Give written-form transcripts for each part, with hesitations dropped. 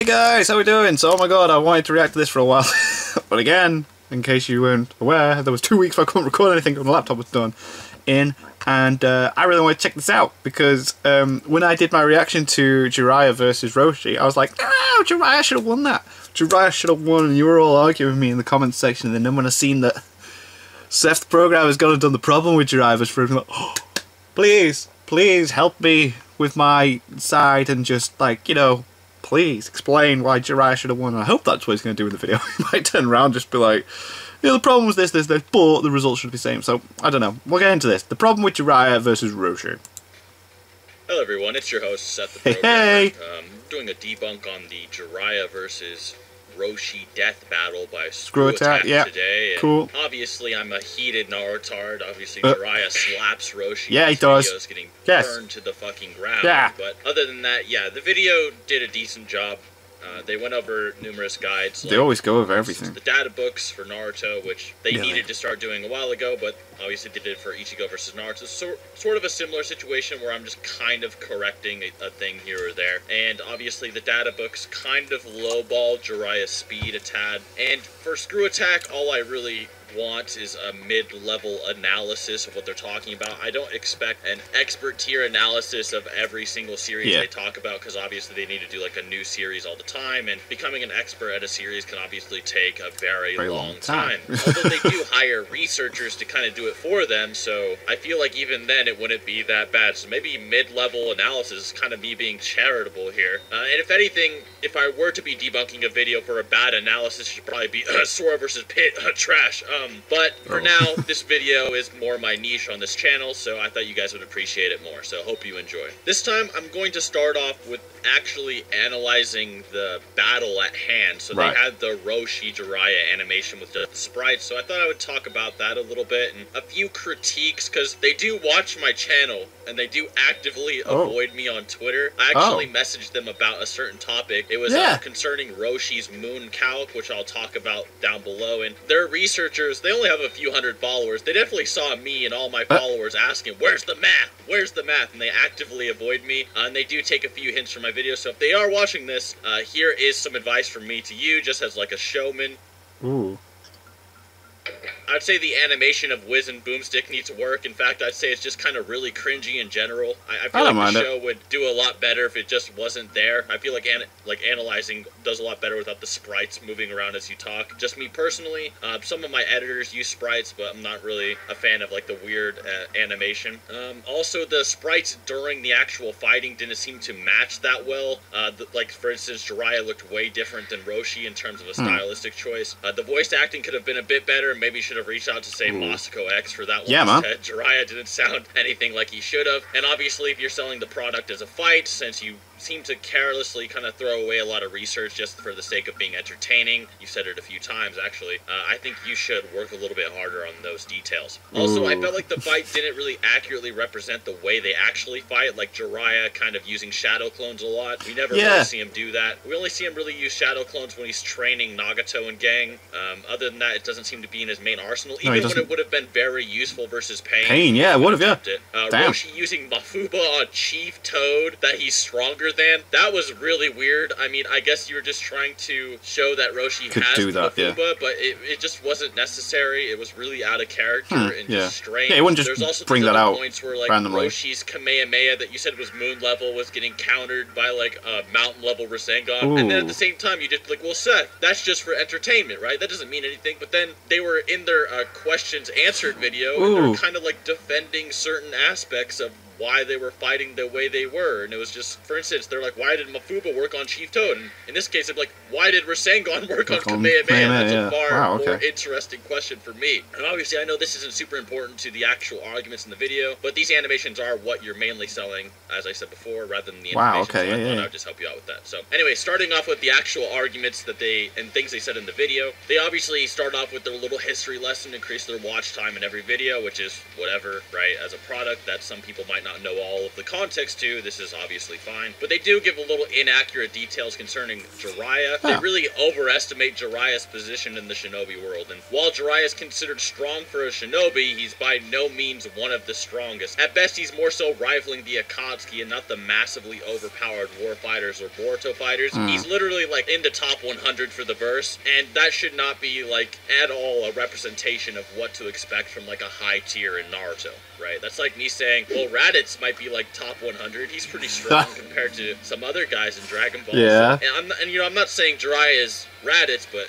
Hey guys, how we doing? So, oh my god, I wanted to react to this for a while. But again, in case you weren't aware, there was 2 weeks where I couldn't record anything when the laptop was done in. And I really want to check this out because when I did my reaction to Jiraiya versus Roshi, I was like, no, Jiraiya should have won that. Jiraiya should have won, and you were all arguing with me in the comments section. And then when I seen that Seth the programmer has gone and done the problem with Jiraiya versus Roshi, I'm like, oh, please help me with my side and just, like, you know, please explain why Jiraiya should have won. And I hope that's what he's going to do in the video. He might turn around and just be like, you know, the problem was this, but the results should be the same. So, I don't know. We'll get into this. The problem with Jiraiya versus Roshi. Hello everyone, it's your host, Seth the programmer. Hey! Doing a debunk on the Jiraiya versus Roshi death battle by ScrewAttack, yeah. Today. And cool. Obviously, I'm a heated Naruto. Obviously, Jiraiya slaps Roshi. Yeah, he does. Video's getting burned to the fucking ground. Yeah. But other than that, yeah, the video did a decent job. They went over numerous guides. They always go over everything. The data books for Naruto, which they needed to start doing a while ago, but obviously they did it for Ichigo versus Naruto. So, sort of a similar situation where I'm just kind of correcting a thing here or there. And obviously the data books kind of lowball Jiraiya's speed a tad. And for ScrewAttack, all I really want is a mid-level analysis of what they're talking about. I don't expect an expert tier analysis of every single series they talk about, because obviously they need to do like a new series all the time, and becoming an expert at a series can obviously take a very long time. Although they do hire researchers to kind of do it for them, so I feel like even then it wouldn't be that bad. So maybe mid-level analysis is kind of me being charitable here. And if anything, if I were to be debunking a video for a bad analysis, it should probably be Sora versus Pit, trash. But for now, this video is more my niche on this channel, so I thought you guys would appreciate it more, so hope you enjoy. This time, I'm going to start off with actually analyzing the battle at hand. So they had the Roshi Jiraiya animation with the sprites, so I thought I would talk about that a little bit, and a few critiques, because they do watch my channel, and they do actively avoid me on Twitter. I actually messaged them about a certain topic. It was concerning Roshi's moon calc, which I'll talk about down below, and their researchers, they only have a few hundred followers. They definitely saw me and all my followers asking, where's the math? Where's the math? And they actively avoid me, and they do take a few hints from my videos. So if they are watching this, here is some advice from me to you, just as like a showman. Ooh. I'd say the animation of Wiz and Boomstick needs to work. In fact, I'd say it's just kind of really cringy in general. I feel like the show would do a lot better if it just wasn't there. I feel like analyzing does a lot better without the sprites moving around as you talk. Just me personally. Some of my editors use sprites, but I'm not really a fan of like the weird animation. Also, the sprites during the actual fighting didn't seem to match that well. Like, for instance, Jiraiya looked way different than Roshi in terms of a stylistic choice. The voice acting could have been a bit better. Maybe should have reached out to, say, Masako X for that one. Yeah, man. Jiraiya didn't sound anything like he should have. And obviously, if you're selling the product as a fight, since you seem to carelessly kind of throw away a lot of research just for the sake of being entertaining, you said it a few times, actually, I think you should work a little bit harder on those details. Also, I felt like the fight didn't really accurately represent the way they actually fight, like Jiraiya kind of using shadow clones a lot. We never really see him do that. We only see him really use shadow clones when he's training Nagato and gang. Other than that, it doesn't seem to be in his main arsenal, even when it would have been very useful versus Pain. Yeah, it would have, Roshi using Mafuba on Chief Toad, that he's stronger than, that was really weird. I mean, I guess you were just trying to show that Roshi has Mafuba, but it just wasn't necessary. It was really out of character and just strange. Yeah, it wouldn't just There's also bring that out points where, like, randomly. Roshi's Kamehameha that you said was moon level was getting countered by, like, a mountain level Rasengan. And then at the same time, you just like, well, Seth, that's just for entertainment, right? That doesn't mean anything. But then they were in their questions answered video, and they were kind of like defending certain aspects of why they were fighting the way they were. And it was just, for instance, they're like, why did Mafuba work on Chief Toad? And in this case, they're like, why did Rasengan work on Kamehameha? That's a far more interesting question for me. And obviously, I know this isn't super important to the actual arguments in the video, but these animations are what you're mainly selling, as I said before, rather than the animations. So I thought I would just help you out with that. So anyway, starting off with the actual arguments that and things they said in the video, they obviously start off with their little history lesson, increase their watch time in every video, which is whatever, right? As a product that some people might not know all of the context to, this is obviously fine. But they do give a little inaccurate details concerning Jiraiya. They really overestimate Jiraiya's position in the shinobi world. And while Jiraiya is considered strong for a shinobi, he's by no means one of the strongest. At best, he's more so rivaling the Akatsuki and not the massively overpowered war fighters or Boruto fighters. He's literally like in the top 100 for the verse, and that should not be like at all a representation of what to expect from like a high tier in Naruto, right? That's like me saying, well, Raditz might be like top 100. He's pretty strong compared to some other guys in Dragon Ball. Yeah. So, and I'm not saying Jiraiya is Raditz, but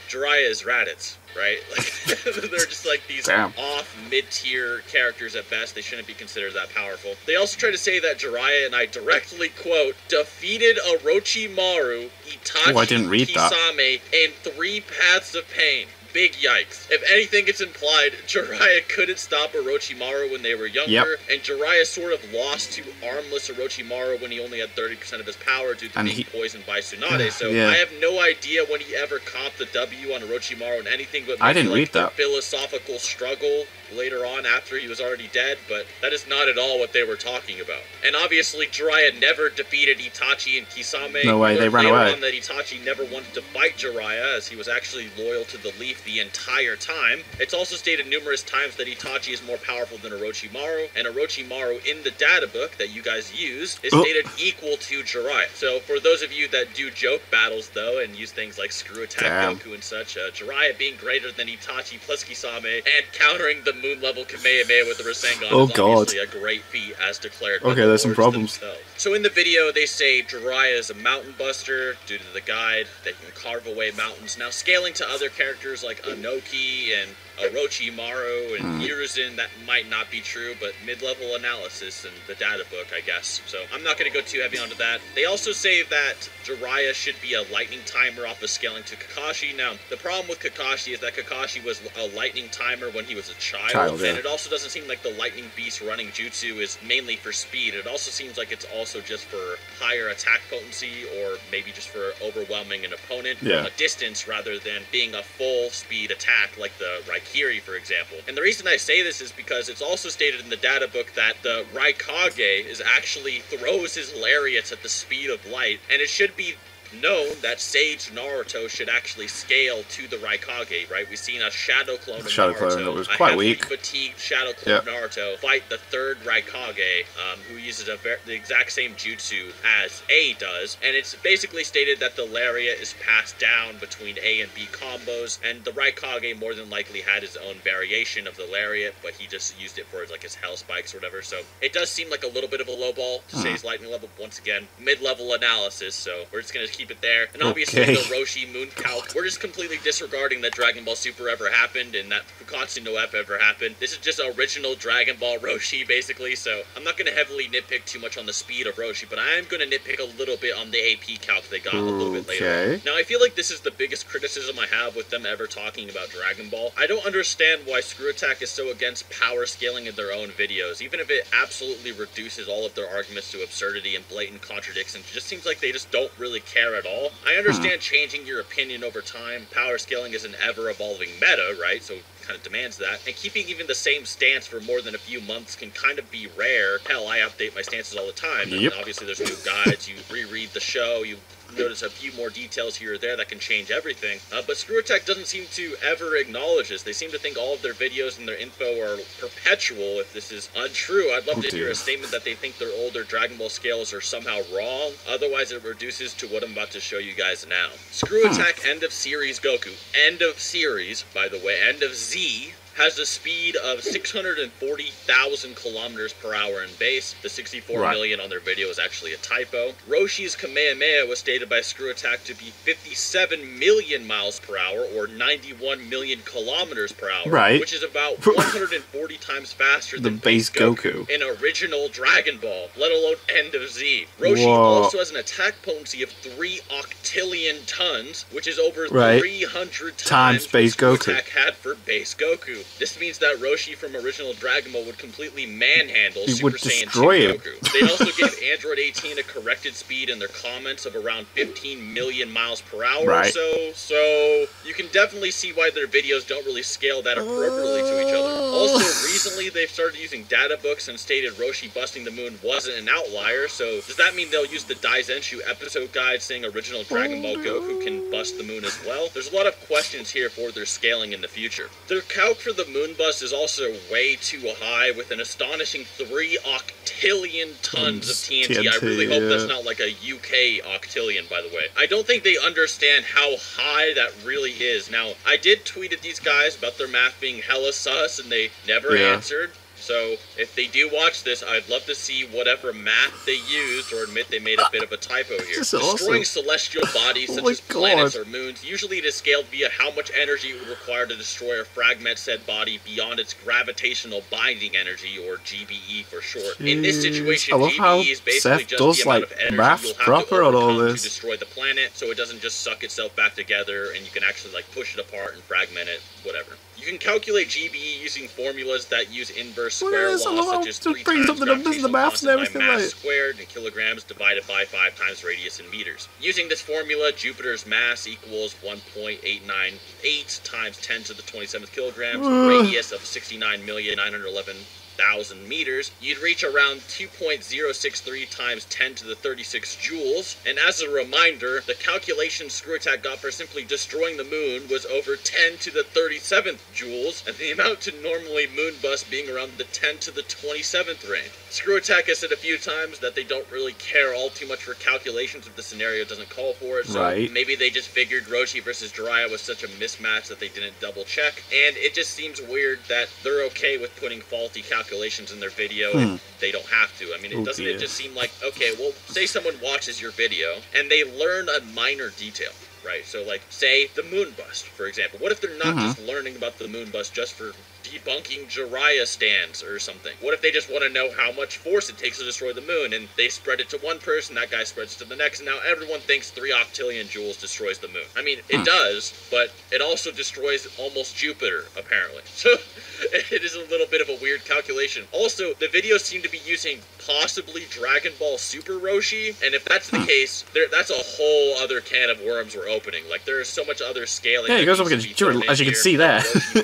Jiraiya is Raditz, right? Like they're just like these off mid-tier characters at best. They shouldn't be considered that powerful. They also try to say that Jiraiya, and I directly quote, defeated Orochimaru, Itachi, I didn't read Kisame, and 3 Paths of Pain. Big yikes. If anything, it's implied Jiraiya couldn't stop Orochimaru when they were younger, and Jiraiya sort of lost to armless Orochimaru when he only had 30% of his power due to being poisoned by Tsunade. So I have no idea when he ever caught the W on Orochimaru and anything but I didn't read that philosophical struggle later on after he was already dead, but that is not at all what they were talking about. And obviously Jiraiya never defeated Itachi and Kisame. No way, they ran away. On that Itachi never wanted to fight Jiraiya, as he was actually loyal to the Leaf the entire time. It's also stated numerous times that Itachi is more powerful than Orochimaru, and Orochimaru in the data book that you guys use is stated equal to Jiraiya. So for those of you that do joke battles though, and use things like ScrewAttack Goku and such, Jiraiya being greater than Itachi plus Kisame, and countering the moon level Kamehameha with the Rasengan is obviously a great feat as declared by the there's some lords problems. themselves. So in the video they say Jiraiya is a mountain buster due to the guide that can carve away mountains. Now scaling to other characters like Anoki and Orochimaru and Hiruzen, that might not be true, but mid-level analysis in the data book, I guess. So I'm not going to go too heavy onto that. They also say that Jiraiya should be a lightning timer off of scaling to Kakashi. Now, the problem with Kakashi is that Kakashi was a lightning timer when he was a child, and it also doesn't seem like the lightning beast running jutsu is mainly for speed. It also seems like it's also just for higher attack potency, or maybe just for overwhelming an opponent from a distance rather than being a full speed attack like the Raikiri, for example. And the reason I say this is because it's also stated in the data book that the Raikage is actually throws his lariats at the speed of light, and it should be known that Sage Naruto should actually scale to the Raikage, right? We've seen a shadow clone of Naruto, that was quite weak. fatigued shadow clone of Naruto fight the third Raikage, who uses the exact same jutsu as A does, and it's basically stated that the lariat is passed down between A and B combos, and the Raikage more than likely had his own variation of the lariat, but he just used it for like his hell spikes or whatever. So it does seem like a little bit of a low ball to say his lightning level. Once again, mid-level analysis, so we're just gonna keep it there. And obviously the Roshi Moon Calc, we're just completely disregarding that Dragon Ball Super ever happened and that Fukatsu no F ever happened. This is just original Dragon Ball Roshi, basically, so I'm not going to heavily nitpick too much on the speed of Roshi, but I am going to nitpick a little bit on the AP calc they got a little bit later. Now, I feel like this is the biggest criticism I have with them ever talking about Dragon Ball. I don't understand why ScrewAttack is so against power scaling in their own videos, even if it absolutely reduces all of their arguments to absurdity and blatant contradictions. It just seems like they just don't really care at all. I understand changing your opinion over time. Power scaling is an ever-evolving meta, right? So it kind of demands that. And keeping even the same stance for more than a few months can kind of be rare. Hell, I update my stances all the time. And obviously there's new guides. You reread the show. You notice a few more details here or there that can change everything. But ScrewAttack doesn't seem to ever acknowledge this. They seem to think all of their videos and their info are perpetual. If this is untrue, I'd love to hear a statement that they think their older Dragon Ball scales are somehow wrong. Otherwise, it reduces to what I'm about to show you guys now. ScrewAttack End of Series Goku. End of Series, by the way, End of Z, has a speed of 640,000 kilometers per hour in base. The 64 million on their video is actually a typo. Roshi's Kamehameha was stated by ScrewAttack to be 57 million miles per hour, or 91 million kilometers per hour, which is about 140 times faster than base Goku in original Dragon Ball, let alone End of Z. Roshi also has an attack potency of 3 octillion tons, which is over 300 times base Goku had for base Goku. Goku. This means that Roshi from original Dragon Ball would completely manhandle He Super would Saiyan destroy 2 him. Goku. They'd also give Android 18 a corrected speed in their comments of around 15 million miles per hour or so. So you can definitely see why their videos don't really scale that appropriately to each other. Also, recently they've started using data books and stated Roshi busting the moon wasn't an outlier. So does that mean they'll use the Daizenshu episode guide saying original Dragon Ball Goku can bust the moon as well? There's a lot of questions here for their scaling in the future. Their calc for the moon bust is also way too high with an astonishing 3 octillion tons of TNT. I really hope that's not like a UK octillion, by the way. I don't think they understand how high that really is. Now, I did tweet at these guys about their math being hella sus and they never answered. So, if they do watch this, I'd love to see whatever math they used or admit they made a bit of a typo here. Destroying celestial bodies such as planets or moons, usually it is scaled via how much energy it would require to destroy or fragment said body beyond its gravitational binding energy, or GBE for short. In this situation, GBE is basically just the amount of energy you'll have to overcome to destroy the planet, so it doesn't just suck itself back together and you can actually like push it apart and fragment it, whatever. You can calculate GBE using formulas that use inverse square laws, such as 3 times gravitational constant by mass squared and kilograms divided by 5 times radius in meters. Using this formula, Jupiter's mass equals 1.898 times 10 to the 27th kilograms, radius of 69,911,000 meters, you'd reach around 2.063 times 10 to the 36 joules. And as a reminder, the calculation ScrewAttack got for simply destroying the moon was over 10 to the 37th joules, and the amount to normally moon bust being around the 10 to the 27th range. ScrewAttack has said a few times that they don't really care all too much for calculations if the scenario doesn't call for it, so maybe they just figured Roshi versus Jiraiya was such a mismatch that they didn't double check, and it just seems weird that they're okay with putting faulty calculations in their video if they don't have to. I mean, it doesn't it just seem like, okay, well, say someone watches your video and they learn a minor detail, right? So, like, say the moon bust, for example. What if they're not just learning about the moon bust just for debunking Jiraiya stands or something? What if they just want to know how much force it takes to destroy the moon, and they spread it to one person, that guy spreads it to the next, and now everyone thinks 3 octillion joules destroys the moon? I mean, it does, but it also destroys almost Jupiter, apparently. So, it is a little bit of a weird calculation. Also, the videos seem to be using possibly Dragon Ball Super Roshi, and if that's the case, that's a whole other can of worms we're opening. Like, there is so much other scaling. Yeah, he goes up against Jiraiya, as you can see there.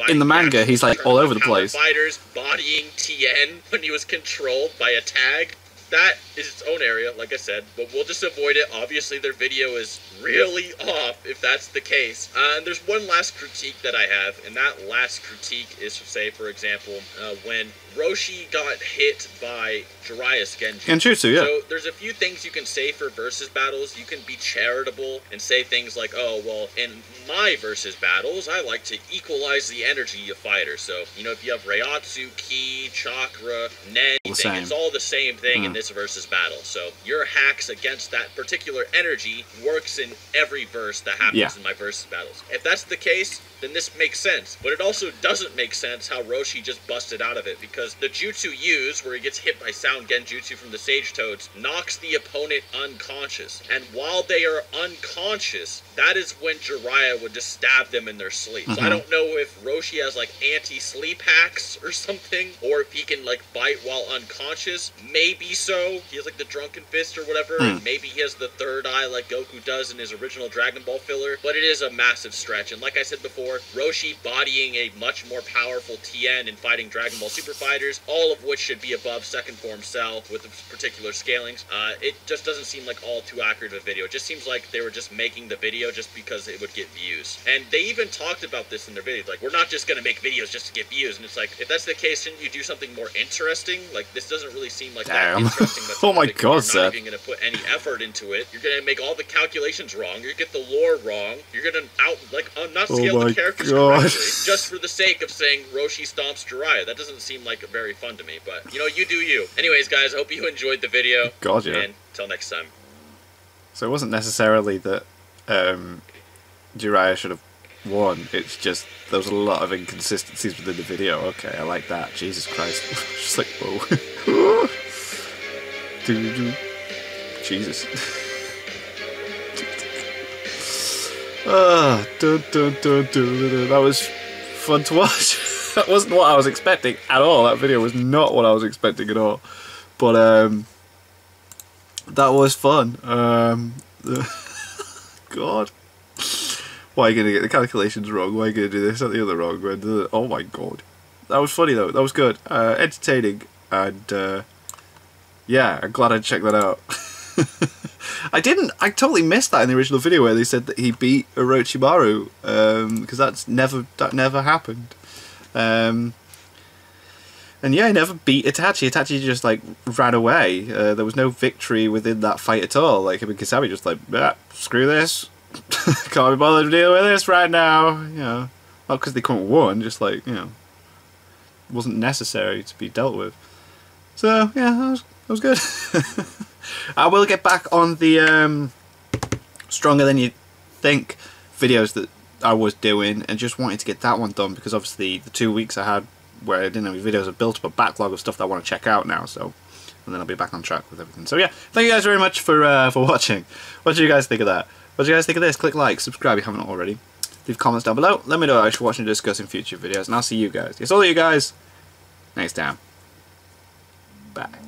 In the manga, he's like all over the place. Fighters bodying Tien when he was controlled by a tag. That is its own area, like I said, but we'll just avoid it. Obviously, their video is really off if that's the case. And there's one last critique that I have, and that last critique is, say, for example, when Roshi got hit by Jiraiya's Genjutsu. Yeah. So there's a few things you can say for versus battles. You can be charitable and say things like, oh, well, in my versus battles, I like to equalize the energy of fighters. So, you know, if you have Reiatsu, Ki, Chakra, Nen, it's all the same thing in this versus battle. So your hacks against that particular energy works in every verse that happens in my versus battles. If that's the case, then this makes sense. But it also doesn't make sense how Roshi just busted out of it, because the jutsu used, where he gets hit by Sound Genjutsu from the Sage Toads, knocks the opponent unconscious. And while they are unconscious, that is when Jiraiya would just stab them in their sleep. So I don't know if Roshi has like anti-sleep hacks or something, or if he can like bite while unconscious. Maybe so. He has like the Drunken Fist or whatever, and maybe he has the third eye like Goku does in his original Dragon Ball filler, but it is a massive stretch. And like I said before, Roshi bodying a much more powerful Tien and fighting Dragon Ball Super Fighters, all of which should be above second form Cell with the particular scalings. It just doesn't seem like all too accurate of a video. It just seems like they were just making the video just because it would get views. And they even talked about this in their videos, like, we're not just going to make videos just to get views. And it's like, if that's the case, shouldn't you do something more interesting? Like, this doesn't really seem like that interesting. Oh my god, Seth. You're not even going to put any effort into it. You're going to make all the calculations wrong. You're going to get the lore wrong. You're going to not scale the characters correctly, just for the sake of saying Roshi stomps Jiraiya. That doesn't seem like very fun to me, but, you know, you do you. Anyways, guys, I hope you enjoyed the video. God, yeah. And until next time. So it wasn't necessarily that Jiraiya should have won, it's just there was a lot of inconsistencies within the video. Okay, I like that. Jesus Christ. Just like, whoa. Jesus. That was fun to watch. That wasn't what I was expecting at all. That video was not what I was expecting at all. But that was fun. God. Why are you going to get the calculations wrong? Why are you going to do this and the other wrong? Oh my god. That was funny though. That was good. Entertaining. And yeah, I'm glad I checked that out. I totally missed that in the original video where they said that he beat Orochimaru. Because that never happened. And yeah, he never beat Itachi. Itachi just like ran away. There was no victory within that fight at all. Like, I mean, Kasami just like, screw this. Can't be bothered to deal with this right now. You know, not because they couldn't win, just like, you know, it wasn't necessary to be dealt with. So yeah, that was good. I will get back on the Stronger Than You Think videos that I was doing, and just wanted to get that one done because obviously the 2 weeks I had where I didn't have any videos, I've built up a backlog of stuff that I want to check out now. So, and then I'll be back on track with everything. So yeah, thank you guys very much for watching. What did you guys think of that? What do you guys think of this? Click like, subscribe if you haven't already. Leave comments down below. Let me know what I should watch and discuss in future videos. And I'll see you guys. Yes, all of you guys. Next time. Bye.